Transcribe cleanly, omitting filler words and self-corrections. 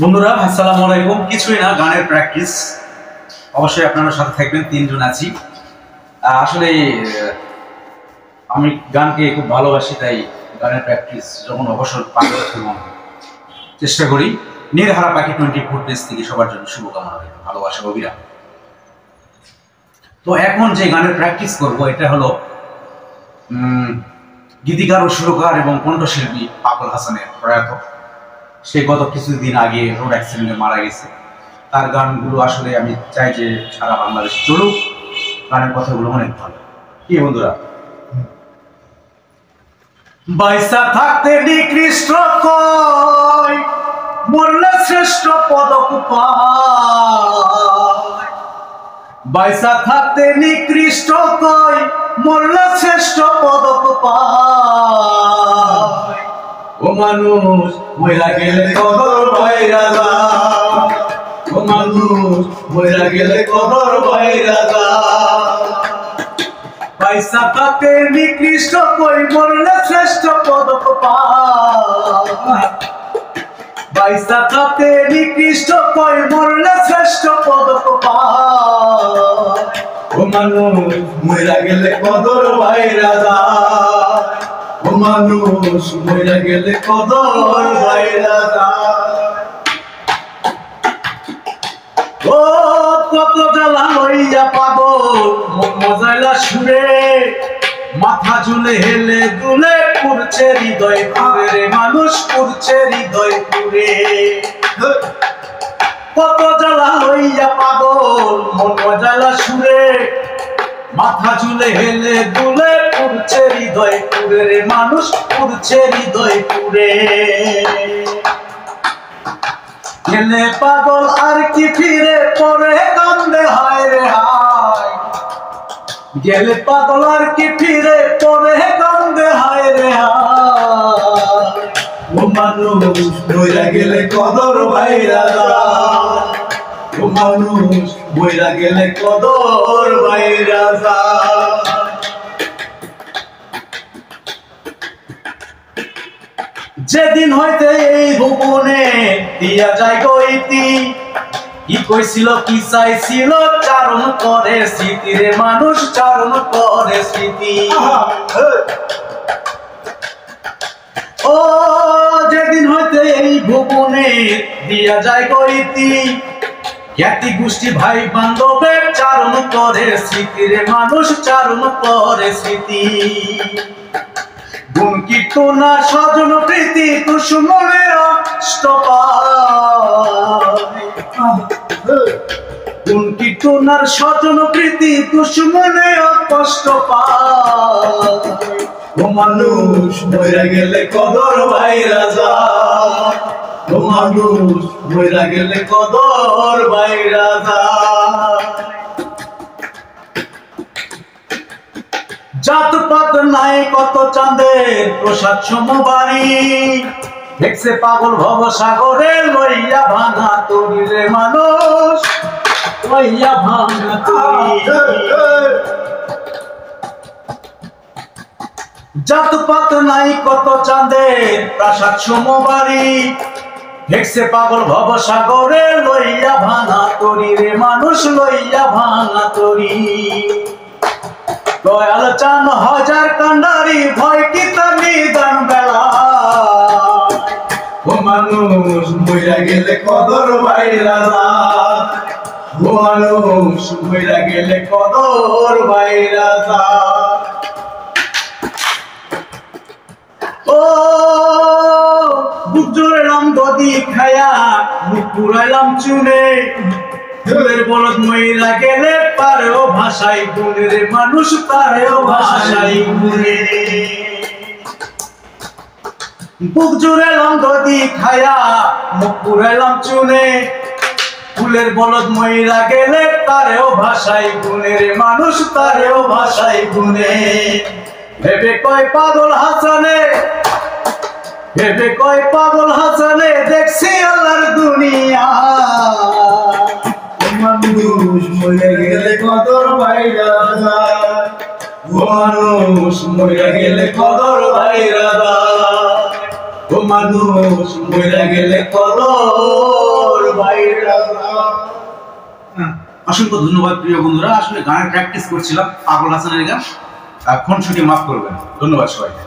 বন্ধুরা আসসালামু আলাইকুম। কিছুই না, গানের প্র্যাকটিস। অবশ্যই আপনারা সাথে থাকবেন, তিনজন আছি। আসলে আমি গানকে খুব ভালোবাসি, তাই গানের প্র্যাকটিস যখন অবসর পাই তখন চেষ্টা করি। নির্হারা পাখি 24 পেজ থেকে সবার জন্য শুভকামনা রইল, ভালোবাসা অবিরাম। তো এখন যে গানের প্র্যাকটিস করব এটা হলো গীতিকার ও সুরকার এবং কণ্ঠশিল্পী পাগল হাসানের প্রয়াত। সে গত কিছুদিন আগে রোড অ্যাক্সিডেন্টে মারা গেছে। তার গানগুলো আসলে আমি চাই যে সারা বাংলাদেশ চলুক। গানের কথাগুলো অনেক ভালো। কি বন্ধুরা, বাইসা থাকতে নিকৃষ্ট কয়, মরলে শ্রেষ্ঠ পদক পায়। বাইসা থাকতে নিকৃষ্ট কয়, মরলে শ্রেষ্ঠ পদক পায়। ও মানুষ মইরা গেলে কদর বাইরা যায়, ও মানুষ মইরা গেলে কদর বাইরা যায়। পয়সা থাকতে নিকৃষ্ট কই, মরলে শ্রেষ্ঠ পদক পায়। পয়সা থাকতে নিকৃষ্ট কই, মরলে শ্রেষ্ঠ পদক পায়। ও মানুষ মইরা গেলে কদর বাইরা যায়, ও মানুষ মইরা গেলে কদর বাইরা যায়। ও কত জ্বালা লইয়া পাগল মন মজাইলা সুরে, মাথা ঝুলে হেলে দুলে পুরছে হৃদয় পুরে রে মানুষ, পুরছে হৃদয় পুরে। কত জ্বালা লইয়া পাগল মন মজাইলা সুরে, মাথা ঝুলে হেলে দুলে পুরছে হৃদয় পুরে রে মানুষ, পুরছে হৃদয় পুরে। গেলে পাগল আর কি ফিরে পরে কান্দে হায় রে হায়। গেলে পাগল আর কি ফিরে পরে কান্দে হায় রে হায়। ও মানুষ মইরা গেলে কদর বাইরা যায়, ও মানুষ মইরা গেলে কদর বাইরা যায়। যেদিন হইতে এই ভুবনে দিয়া যায় গইতি, কি কইছিল কি চাইছিল চারণ করে স্মৃতি রে মানুষ, চারণ করে স্মৃতি। ও যেদিন হইতে এই ভুবনে দিয়া যায় গইতি, খ্যাতি গোষ্ঠী ভাই বান্ধবের চারণ করে স্মৃতি রে মানুষ, চারণ করে স্মৃতি। গুণ কীর্তনা স্বজন প্রীতি দুশ্মনে অষ্ট পায়। গুণ কীর্তনার স্বজন প্রীতি দুশ্মনে কষ্ট পায়। ও মানুষ মইরা গেলে কদর বাইরা যায়, ও মানুষ মইরা গেলে কদর বাইরা যায়। জাত পাত নাই কত চাঁদের প্রসাদ সমবাড়ি, দেখছে পাগল ভব সাগরে লইয়া ভাঙা তরি রে মানুষ, লইয়া ভাঙা তরি। জাত পাত নাই কত চাঁদের প্রসাদ সমবাড়ি, দেখছে পাগল ভব সাগরে লইয়া ভাঙা তরি রে মানুষ, লইয়া ভাঙা তরি। দয়াল চান হাজার কান্ডারি ভয় কি তার নিদান বেলা। ও মানুষ মইরা গেলে কদর বাইরা যায়, ও মানুষ মইরা গেলে কদর বাইরা যায়। ও বুক জোড়াইলাম গদি খায়া, মুখ পুরাইলাম চুনে, ফুলের বলদ মইরা গেলে পারেও ভাষাই গুনে রে মানুষ, পারেও ভাষাই গুনে। বুক জুড়াইলাম গদি খায়া, মুখ পুরাইলাম চুনে, ফুলের বলদ মইরা গেলে তারেও ভাষাই গুনে রে মানুষ, তারেও ভাষাই গুনে। ভেবে কয় পাগল হাসানে, ভেবে কয় পাগল হাসানে, দেখছি আল্লাহর দুনিয়া। মানুষ মইরা গেলে কদর বাইরা যায়, ও মানুষ মইরা গেলে কদর বাইরা যায়, ও মানুষ মইরা গেলে কদর ভাইরা। অসংখ্য ধন্যবাদ প্রিয় বন্ধুরা। আসলে গানের প্র্যাকটিস করছিলাম, পাগল হাসানের গান, খুনসুটি মাফ করবেন। ধন্যবাদ সবাইকে।